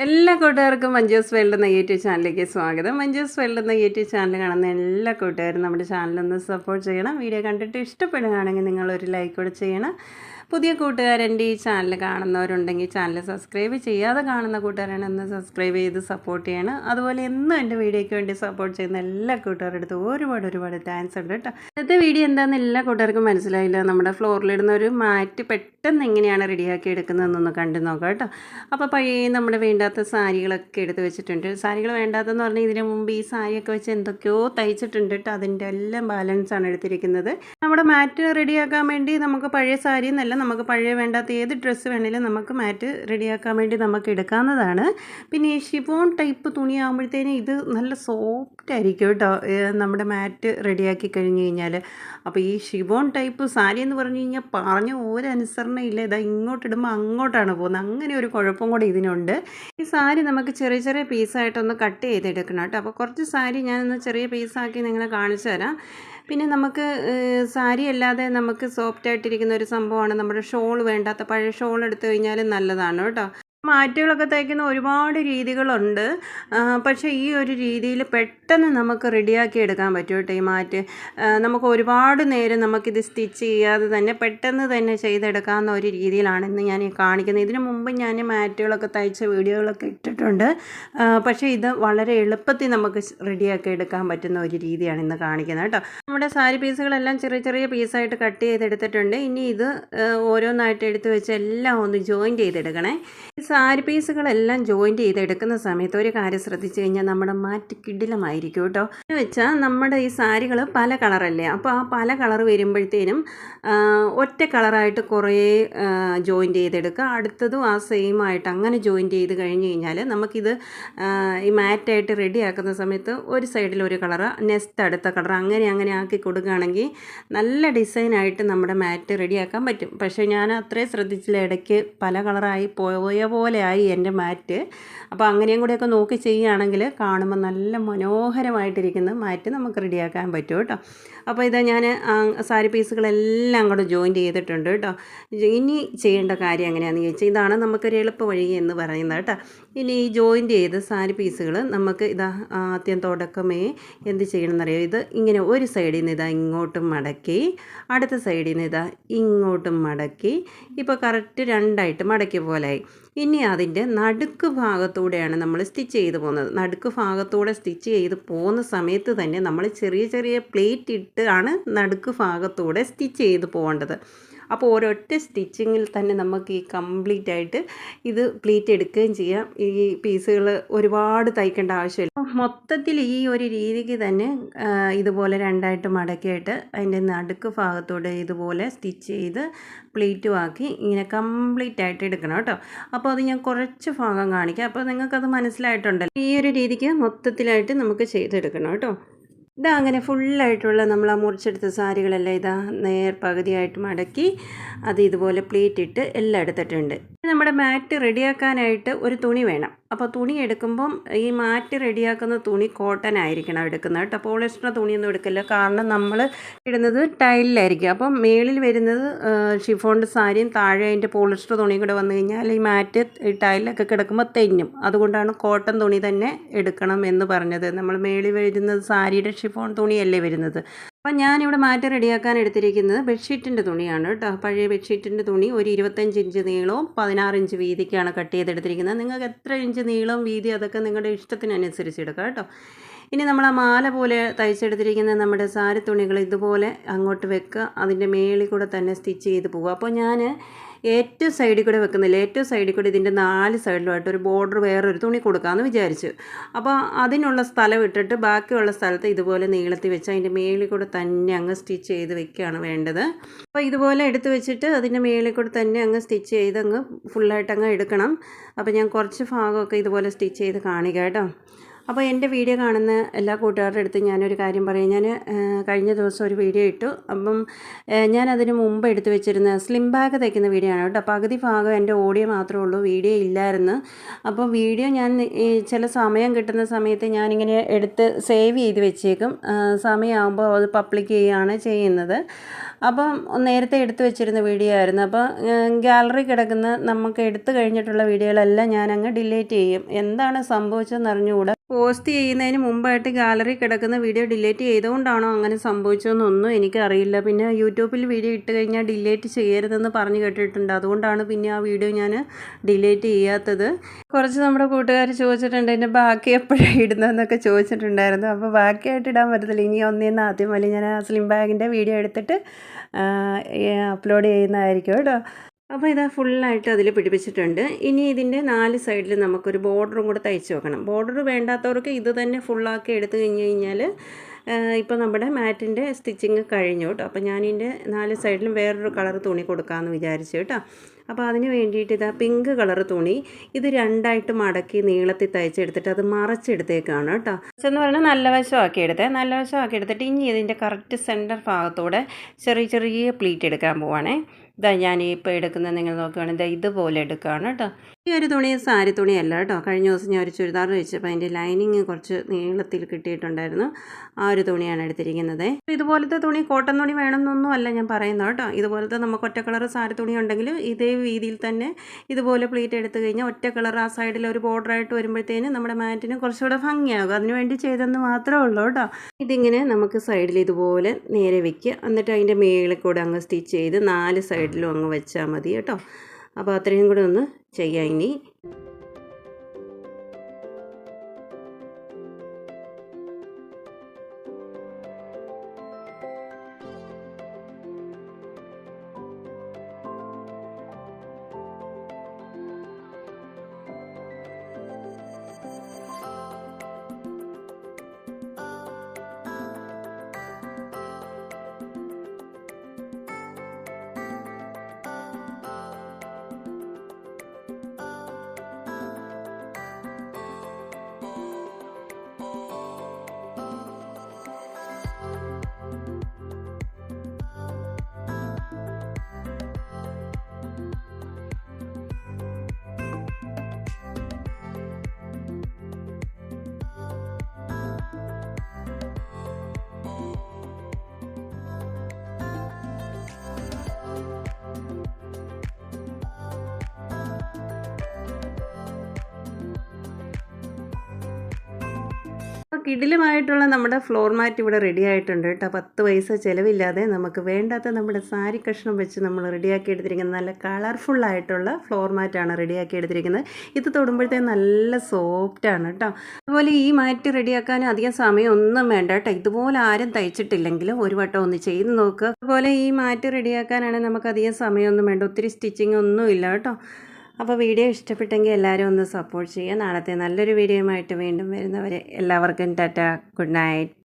എല്ലാ കൂട്ടുകാർക്കും മഞ്ജൂസ് വേൾഡ് എന്ന യൂട്യൂബ് ചാനലിലേക്ക് സ്വാഗതം. മഞ്ജൂസ് വേൾഡ് എന്ന യൂട്യൂബ് ചാനൽ കാണുന്ന എല്ലാ കൂട്ടുകാരും നമ്മുടെ ചാനലൊന്ന് സപ്പോർട്ട് ചെയ്യണം. വീഡിയോ കണ്ടിട്ട് ഇഷ്ടപ്പെടുകയാണെങ്കിൽ നിങ്ങളൊരു ലൈക്ക് കൂടെ ചെയ്യണം. പുതിയ കൂട്ടുകാരെൻ്റെ ഈ ചാനൽ കാണുന്നവരുണ്ടെങ്കിൽ ചാനൽ സബ്സ്ക്രൈബ് ചെയ്യാതെ കാണുന്ന കൂട്ടുകാരാണെന്ന് സബ്സ്ക്രൈബ് ചെയ്ത് സപ്പോർട്ട് ചെയ്യണം. അതുപോലെ എന്നും എൻ്റെ വീഡിയോയ്ക്ക് വേണ്ടി സപ്പോർട്ട് ചെയ്യുന്ന എല്ലാ കൂട്ടുകാരുടെ അടുത്തും ഒരുപാട് താങ്ക്സ് ഉണ്ട് കേട്ടോ. ഇന്നത്തെ വീഡിയോ എന്താണെന്ന് എല്ലാ കൂട്ടുകാർക്കും മനസ്സിലായില്ല. നമ്മുടെ ഫ്ലോറിലിടുന്ന ഒരു മാറ്റ് പെട്ടെന്ന് എങ്ങനെയാണ് റെഡിയാക്കി എടുക്കുന്നതെന്നൊന്ന് കണ്ടു നോക്കാം കേട്ടോ. അപ്പോൾ പഴയ നമ്മുടെ വേണ്ടാത്ത സാരികളൊക്കെ എടുത്ത് വെച്ചിട്ടുണ്ട്. സാരികൾ വേണ്ടാത്തെന്ന് പറഞ്ഞാൽ ഇതിന് മുമ്പ് ഈ സാരിയൊക്കെ വെച്ച് എന്തൊക്കെയോ തയ്ച്ചിട്ടുണ്ട് കേട്ടോ. അതിൻ്റെ എല്ലാം ബാലൻസാണ് എടുത്തിരിക്കുന്നത്. നമ്മുടെ മാറ്റ് റെഡിയാക്കാൻ വേണ്ടി നമുക്ക് പഴയ സാരി എന്നല്ല, നമുക്ക് പഴയ വേണ്ടാത്ത ഏത് ഡ്രസ്സ് വേണമെങ്കിലും നമുക്ക് മാറ്റ് റെഡിയാക്കാൻ വേണ്ടി നമുക്ക് എടുക്കാവുന്നതാണ്. പിന്നെ ഈ ഷിഫോൺ ടൈപ്പ് തുണിയാകുമ്പോഴത്തേനും ഇത് നല്ല സോഫ്റ്റ് ആയിരിക്കും കേട്ടോ, നമ്മുടെ മാറ്റ് റെഡിയാക്കി കഴിഞ്ഞ് കഴിഞ്ഞാൽ. അപ്പോൾ ഈ ഷിഫോൺ ടൈപ്പ് സാരി എന്ന് പറഞ്ഞു കഴിഞ്ഞാൽ പറഞ്ഞ ഒരനുസരണയില്ല, ഇതാ ഇങ്ങോട്ടിടുമ്പോൾ അങ്ങോട്ടാണ് പോകുന്നത്. അങ്ങനെ ഒരു കുഴപ്പം കൂടെ ഇതിനുണ്ട്. ഈ സാരി നമുക്ക് ചെറിയ ചെറിയ പീസായിട്ടൊന്ന് കട്ട് ചെയ്തെടുക്കണം കേട്ടോ. അപ്പോൾ കുറച്ച് സാരി ഞാനൊന്ന് ചെറിയ പീസാക്കി നിങ്ങളെ കാണിച്ചു തരാം. പിന്നെ നമുക്ക് സാരി അല്ലാതെ നമുക്ക് സോഫ്റ്റായിട്ടിരിക്കുന്ന ഒരു സംഭവമാണ് നമ്മുടെ ഷോൾ. വേണ്ടാത്ത പഴയ ഷോൾ എടുത്തു കഴിഞ്ഞാൽ നല്ലതാണ് കേട്ടോ. മാറ്റുകളൊക്കെ തയ്ക്കുന്ന ഒരുപാട് രീതികളുണ്ട്. പക്ഷേ ഈ ഒരു രീതിയിൽ പെട്ടെന്ന് നമുക്ക് റെഡിയാക്കി എടുക്കാൻ പറ്റും കേട്ടോ ഈ മാറ്റ്. നമുക്ക് ഒരുപാട് നേരം നമുക്കിത് സ്റ്റിച്ച് ചെയ്യാതെ തന്നെ പെട്ടെന്ന് തന്നെ ചെയ്തെടുക്കാവുന്ന ഒരു രീതിയിലാണ് ഇന്ന് ഞാൻ കാണിക്കുന്നത്. ഇതിനു മുമ്പ് ഞാൻ മാറ്റുകളൊക്കെ തയ്ച്ച വീഡിയോകളൊക്കെ ഇട്ടിട്ടുണ്ട്. പക്ഷേ ഇത് വളരെ എളുപ്പത്തിൽ നമുക്ക് റെഡിയാക്കി എടുക്കാൻ പറ്റുന്ന ഒരു രീതിയാണ് ഇന്ന് കാണിക്കുന്നത് കേട്ടോ. നമ്മുടെ സാരി പീസുകളെല്ലാം ചെറിയ ചെറിയ പീസായിട്ട് കട്ട് ചെയ്തെടുത്തിട്ടുണ്ട്. ഇനി ഇത് ഓരോന്നായിട്ട് എടുത്ത് വെച്ച് എല്ലാം ഒന്ന് ജോയിൻ ചെയ്തെടുക്കണേ. സാരി പീസുകളെല്ലാം ജോയിൻറ്റ് ചെയ്തെടുക്കുന്ന സമയത്ത് ഒരു കാര്യം ശ്രദ്ധിച്ചു കഴിഞ്ഞാൽ നമ്മുടെ മാറ്റ് കിടിലമായിരിക്കും കേട്ടോ. എന്ന് വെച്ചാൽ നമ്മുടെ ഈ സാരികൾ പല കളറല്ലേ, അപ്പോൾ ആ പല കളർ വരുമ്പോഴത്തേനും ഒറ്റ കളറായിട്ട് കുറേ ജോയിൻറ്റ് ചെയ്തെടുക്കുക. അടുത്തതും ആ സെയിം ആയിട്ട് അങ്ങനെ ജോയിൻറ്റ് ചെയ്ത് കഴിഞ്ഞ് കഴിഞ്ഞാൽ നമുക്കിത് ഈ മാറ്റായിട്ട് റെഡിയാക്കുന്ന സമയത്ത് ഒരു സൈഡിൽ ഒരു കളറ്, നെക്സ്റ്റ് അടുത്ത കളർ, അങ്ങനെ ആക്കി കൊടുക്കുകയാണെങ്കിൽ നല്ല ഡിസൈനായിട്ട് നമ്മുടെ മാറ്റ് റെഡിയാക്കാൻ പറ്റും. പക്ഷേ ഞാൻ അത്രയും ശ്രദ്ധിച്ചില്ല, ഇടയ്ക്ക് പല കളറായി പോയ പോലെയായി എൻ്റെ മാറ്റ്. അപ്പോൾ അങ്ങനെയും കൂടെയൊക്കെ നോക്കി ചെയ്യുകയാണെങ്കിൽ കാണുമ്പോൾ നല്ല മനോഹരമായിട്ടിരിക്കുന്ന മാറ്റ് നമുക്ക് റെഡിയാക്കാൻ പറ്റും കേട്ടോ. അപ്പോൾ ഇതാ ഞാൻ സാരി പീസുകളെല്ലാം അങ്ങോട്ട് ജോയിൻറ്റ് ചെയ്തിട്ടുണ്ട് കേട്ടോ. ഇനി ചെയ്യേണ്ട കാര്യം എങ്ങനെയാണെന്ന് ചോദിച്ചാൽ ഇതാണ് നമുക്കൊരു എളുപ്പ വഴി എന്ന് പറയുന്നത് കേട്ടോ. ഇനി ഈ ജോയിൻറ്റ് ചെയ്ത് സാരി പീസുകൾ നമുക്ക് ഇതാ ആദ്യം തുടക്കമേ എന്ത് ചെയ്യണമെന്നറിയോ, ഇത് ഇങ്ങനെ ഒരു സൈഡിൽ നിന്ന് ഇതാ ഇങ്ങോട്ടും മടക്കി, അടുത്ത സൈഡിൽ നിന്ന് ഇതാ ഇങ്ങോട്ടും മടക്കി, ഇപ്പോൾ കറക്റ്റ് രണ്ടായിട്ട് മടക്കിയ പോലെയായി. ഇനി അതിൻ്റെ നടുക്ക് ഭാഗത്തൂടെയാണ് നമ്മൾ സ്റ്റിച്ച് ചെയ്ത് പോകുന്നത്. നടുക്ക് ഭാഗത്തൂടെ സ്റ്റിച്ച് ചെയ്ത് പോകുന്ന സമയത്ത് തന്നെ നമ്മൾ ചെറിയ ചെറിയ പ്ലേറ്റ് ഇട്ട് ആണ് നടുക്ക് ഭാഗത്തൂടെ സ്റ്റിച്ച് ചെയ്ത് പോകേണ്ടത്. അപ്പോൾ ഒരൊറ്റ സ്റ്റിച്ചിങ്ങിൽ തന്നെ നമുക്ക് ഈ കംപ്ലീറ്റ് ആയിട്ട് ഇത് പ്ലീറ്റ് എടുക്കുകയും ചെയ്യാം. ഈ പീസുകൾ ഒരുപാട് തയ്ക്കേണ്ട ആവശ്യമില്ല. മൊത്തത്തിൽ ഈ ഒരു രീതിക്ക് തന്നെ ഇതുപോലെ രണ്ടായിട്ട് മടക്കിയിട്ട് അതിൻ്റെ നടുക്ക് ഭാഗത്തോടെ ഇതുപോലെ സ്റ്റിച്ച് ചെയ്ത് പ്ലീറ്റും ആക്കി ഇങ്ങനെ കംപ്ലീറ്റ് ആയിട്ട് എടുക്കണം കേട്ടോ. അപ്പോൾ അത് ഞാൻ കുറച്ച് ഭാഗം കാണിക്കാം. അപ്പോൾ നിങ്ങൾക്കത് മനസ്സിലായിട്ടുണ്ടല്ലോ. ഈ ഒരു രീതിക്ക് മൊത്തത്തിലായിട്ട് നമുക്ക് ചെയ്തെടുക്കണം കേട്ടോ. ഇതാ അങ്ങനെ ഫുള്ളായിട്ടുള്ള നമ്മൾ ആ മുറിച്ചെടുത്ത സാരികളെല്ലാം ഇതാ പകുതിയായിട്ട് മടക്കി അത് ഇതുപോലെ പ്ലേറ്റ് ഇട്ട് എല്ലാം എടുത്തിട്ടുണ്ട്. നമ്മുടെ മാറ്റ് റെഡിയാക്കാനായിട്ട് ഒരു തുണി വേണം. അപ്പോൾ തുണി എടുക്കുമ്പം ഈ മാറ്റ് റെഡിയാക്കുന്ന തുണി കോട്ടൺ ആയിരിക്കണം എടുക്കുന്നത് കേട്ടോ. പോളിസ്റ്റർ തുണിയൊന്നും എടുക്കില്ല, കാരണം നമ്മൾ ഇടുന്നത് ടൈലിലായിരിക്കും. അപ്പം മേളിൽ വരുന്നത് ഷിഫോണിൻ്റെ സാരിയും താഴെ അതിൻ്റെ പോളിസ്റ്റർ തുണിയും കൂടെ വന്നു കഴിഞ്ഞാൽ ഈ മാറ്റ് ഈ ടൈലിലൊക്കെ കിടക്കുമ്പോൾ തെന്നും. അതുകൊണ്ടാണ് കോട്ടൺ തുണി തന്നെ എടുക്കണം എന്ന് പറഞ്ഞത്. നമ്മൾ മേളിൽ വരുന്നത് സാരിയുടെ ഷിഫോൺ തുണിയല്ലേ വരുന്നത്. അപ്പം ഞാനിവിടെ മാറ്റ് റെഡിയാക്കാൻ എടുത്തിരിക്കുന്നത് ബെഡ്ഷീറ്റിൻ്റെ തുണിയാണ് കേട്ടോ. പഴയ ബെഡ്ഷീറ്റിൻ്റെ തുണി ഒരു 25 ഇഞ്ച് നീളവും 16 ഇഞ്ച് വീതിക്കാണ് കട്ട് ചെയ്തെടുത്തിരിക്കുന്നത്. നിങ്ങൾക്ക് എത്ര ഇഞ്ച് നീളം വീതി അതൊക്കെ നിങ്ങളുടെ ഇഷ്ടത്തിനനുസരിച്ച് എടുക്കാം കേട്ടോ. ഇനി നമ്മൾ ആ മാല പോലെ തയ്ച്ചെടുത്തിരിക്കുന്ന നമ്മുടെ സാരി തുണികൾ ഇതുപോലെ അങ്ങോട്ട് വെക്കുക, അതിൻ്റെ മേളിൽ കൂടെ തന്നെ സ്റ്റിച്ച് ചെയ്ത് പോവുക. അപ്പോൾ ഞാൻ ഏറ്റവും സൈഡിൽ കൂടെ വെക്കുന്നില്ല, ഏറ്റവും സൈഡിൽ കൂടെ ഇതിൻ്റെ 4 സൈഡിലുമായിട്ട് ഒരു ബോർഡർ വേറൊരു തുണി കൊടുക്കാമെന്ന് വിചാരിച്ചു. അപ്പോൾ അതിനുള്ള സ്ഥലം ഇട്ടിട്ട് ബാക്കിയുള്ള സ്ഥലത്ത് ഇതുപോലെ നീളത്തിൽ വെച്ച് അതിൻ്റെ മേളിൽ കൂടെ തന്നെ അങ്ങ് സ്റ്റിച്ച് ചെയ്ത് വെക്കുകയാണ് വേണ്ടത്. അപ്പോൾ ഇതുപോലെ എടുത്ത് വെച്ചിട്ട് അതിൻ്റെ മേളിൽ കൂടെ തന്നെ അങ്ങ് സ്റ്റിച്ച് ചെയ്ത് അങ്ങ് ഫുള്ളായിട്ട് അങ്ങ് എടുക്കണം. അപ്പോൾ ഞാൻ കുറച്ച് ഭാഗമൊക്കെ ഇതുപോലെ സ്റ്റിച്ച് ചെയ്ത് കാണിക്കാം കേട്ടോ. അപ്പോൾ എൻ്റെ വീഡിയോ കാണുന്ന എല്ലാ കൂട്ടുകാരുടെ അടുത്ത് ഞാനൊരു കാര്യം പറയാം. ഞാൻ കഴിഞ്ഞ ദിവസം ഒരു വീഡിയോ ഇട്ടു. അപ്പം ഞാനതിന് മുമ്പ് എടുത്തു വെച്ചിരുന്ന സ്ലിം ബാഗ് തയ്ക്കുന്ന വീഡിയോ ആണ് കേട്ടോ. പകുതി ഭാഗം എൻ്റെ ഓഡിയോ മാത്രമേ ഉള്ളൂ, വീഡിയോ ഇല്ലായിരുന്നു. അപ്പോൾ വീഡിയോ ഞാൻ ചില സമയം കിട്ടുന്ന സമയത്ത് ഞാനിങ്ങനെ എടുത്ത് സേവ് ചെയ്ത് വെച്ചേക്കും. സമയമാകുമ്പോൾ അത് പബ്ലിക് ചെയ്യുകയാണ് ചെയ്യുന്നത്. അപ്പം നേരത്തെ എടുത്തു വെച്ചിരുന്ന വീഡിയോ ആയിരുന്നു. അപ്പോൾ ഗാലറി കിടക്കുന്ന നമുക്ക് എടുത്തു കഴിഞ്ഞിട്ടുള്ള വീഡിയോകളെല്ലാം ഞാനങ്ങ് ഡിലീറ്റ് ചെയ്യും. എന്താണ് സംഭവിച്ചതെന്ന് അറിഞ്ഞുകൂടാ. പോസ്റ്റ് ചെയ്യുന്നതിന് മുമ്പായിട്ട് ഗാലറി കിടക്കുന്ന വീഡിയോ ഡിലീറ്റ് ചെയ്തുകൊണ്ടാണോ അങ്ങനെ സംഭവിച്ചതെന്നൊന്നും എനിക്കറിയില്ല. പിന്നെ യൂട്യൂബിൽ വീഡിയോ ഇട്ട് കഴിഞ്ഞാൽ ഡിലീറ്റ് ചെയ്യരുതെന്ന് പറഞ്ഞു കേട്ടിട്ടുണ്ട്. അതുകൊണ്ടാണ് പിന്നെ ആ വീഡിയോ ഞാൻ ഡിലീറ്റ് ചെയ്യാത്തത്. കുറച്ച് നമ്മുടെ കൂട്ടുകാർ ചോദിച്ചിട്ടുണ്ട് എൻ്റെ ബാക്കി എപ്പോഴാണ് ഇടുന്നതെന്നൊക്കെ ചോദിച്ചിട്ടുണ്ടായിരുന്നു. അപ്പോൾ ബാക്കിയായിട്ട് ഇടാൻ പറ്റത്തില്ല. ഇനി ഒന്നേന്ന് ആദ്യം വലിയ ഞാൻ ആ സ്ലിം ബാഗിൻ്റെ വീഡിയോ എടുത്തിട്ട് അപ്ലോഡ് ചെയ്യുന്നതായിരിക്കും കേട്ടോ. അപ്പോൾ ഇത് ഫുള്ളായിട്ട് അതിൽ പിടിപ്പിച്ചിട്ടുണ്ട്. ഇനി ഇതിൻ്റെ 4 സൈഡിൽ നമുക്കൊരു ബോർഡറും കൂടെ തയ്ച്ച് വെക്കണം. ബോർഡർ വേണ്ടാത്തവർക്ക് ഇത് തന്നെ ഫുള്ളാക്കി എടുത്തു കഴിഞ്ഞാൽ ഇപ്പോൾ നമ്മുടെ മാറ്റിൻ്റെ സ്റ്റിച്ചിങ് കഴിഞ്ഞു കേട്ടോ. അപ്പോൾ ഞാനിതിൻ്റെ 4 സൈഡിലും വേറൊരു കളർ തുണി കൊടുക്കാമെന്ന് വിചാരിച്ചു കേട്ടോ. അപ്പോൾ അതിന് വേണ്ടിയിട്ട് ഇതാ പിങ്ക് കളർ തുണി ഇത് 2ആയിട്ട് മടക്കി നീളത്തിൽ തയ്ച്ചെടുത്തിട്ട് അത് മറച്ചെടുത്തേക്കാണ് കേട്ടോ. എന്ന് പറഞ്ഞാൽ നല്ല വശമാക്കി എടുത്തേ. നല്ല വശമാക്കി എടുത്തിട്ട് ഇനി ഇതിൻ്റെ കറക്റ്റ് സെൻറ്റർ ഭാഗത്തൂടെ ചെറിയ ചെറിയ പ്ലീറ്റ് എടുക്കാൻ പോവാണേ. ഇതാ ഞാൻ ഇപ്പോൾ എടുക്കുന്നത് നിങ്ങൾ നോക്കുകയാണെങ്കിൽ ഇതുപോലെ എടുക്കുകയാണ് കേട്ടോ. ഈ ഒരു തുണി സാരി തുണിയല്ല കേട്ടോ. കഴിഞ്ഞ ദിവസം ഞാൻ ഒരു ചുരിദാർ വെച്ചപ്പോൾ അതിൻ്റെ ലൈനിങ് കുറച്ച് നീളത്തിൽ കിട്ടിയിട്ടുണ്ടായിരുന്നു. ആ ഒരു തുണിയാണ് എടുത്തിരിക്കുന്നത്. ഇതുപോലത്തെ തുണി കോട്ടൺ തുണി വേണമെന്നൊന്നും അല്ല ഞാൻ പറയുന്നത് കേട്ടോ. ഇതുപോലത്തെ നമുക്ക് ഒറ്റ കളർ സാരി തുണി ഉണ്ടെങ്കിൽ ഇതേ രീതിയിൽ തന്നെ ഇതുപോലെ പ്ലീറ്റ് എടുത്തു കഴിഞ്ഞാൽ ഒറ്റ കളർ ആ സൈഡിൽ ഒരു ബോർഡറായിട്ട് വരുമ്പോഴത്തേനും നമ്മുടെ മാറ്റിന് കുറച്ചുകൂടെ ഭംഗിയാകും. അതിനുവേണ്ടി ചെയ്തെന്ന് മാത്രമേ ഉള്ളൂ കേട്ടോ. ഇതിങ്ങനെ നമുക്ക് സൈഡിൽ ഇതുപോലെ നേരെ വയ്ക്കുക. എന്നിട്ട് അതിൻ്റെ മേളിൽ കൂടെ അങ്ങ് സ്റ്റിച്ച് ചെയ്ത് 4 സൈഡിലും അങ്ങ് വെച്ചാൽ മതി കേട്ടോ. അപ്പോൾ അത്രയും കൂടെ ഒന്ന് ചെയ്യാം ഇനി. കിടിലമായിട്ടുള്ള നമ്മുടെ ഫ്ലോർ മാറ്റ് ഇവിടെ റെഡി ആയിട്ടുണ്ട് കേട്ടോ. 10 പൈസ ചിലവില്ലാതെ നമുക്ക് വേണ്ടാത്ത നമ്മുടെ സാരി കഷ്ണം വെച്ച് നമ്മൾ റെഡിയാക്കി എടുത്തിരിക്കുന്നത് നല്ല കളർഫുള്ളായിട്ടുള്ള ഫ്ലോർ മാറ്റാണ് റെഡിയാക്കി എടുത്തിരിക്കുന്നത്. ഇത് തൊടുമ്പോഴത്തേക്കും നല്ല സോഫ്റ്റാണ് കേട്ടോ. അതുപോലെ ഈ മാറ്റ് റെഡിയാക്കാൻ അധികം സമയമൊന്നും വേണ്ട കേട്ടോ. ഇതുപോലെ ആരും തയ്ച്ചിട്ടില്ലെങ്കിലും ഒരു വട്ടം ഒന്ന് ചെയ്ത് നോക്കുക. അതുപോലെ ഈ മാറ്റ് റെഡിയാക്കാനാണെങ്കിൽ നമുക്ക് അധികം സമയമൊന്നും വേണ്ട, ഒത്തിരി സ്റ്റിച്ചിങ് ഒന്നും ഇല്ല കേട്ടോ. അപ്പോൾ വീഡിയോ ഇഷ്ടപ്പെട്ടെങ്കിൽ എല്ലാവരും ഒന്ന് സപ്പോർട്ട് ചെയ്യുക. നാളത്തെ നല്ലൊരു വീഡിയോയുമായിട്ട് വീണ്ടും വരുന്നവരെ എല്ലാവർക്കും ടാറ്റ, ഗുഡ് നൈറ്റ്.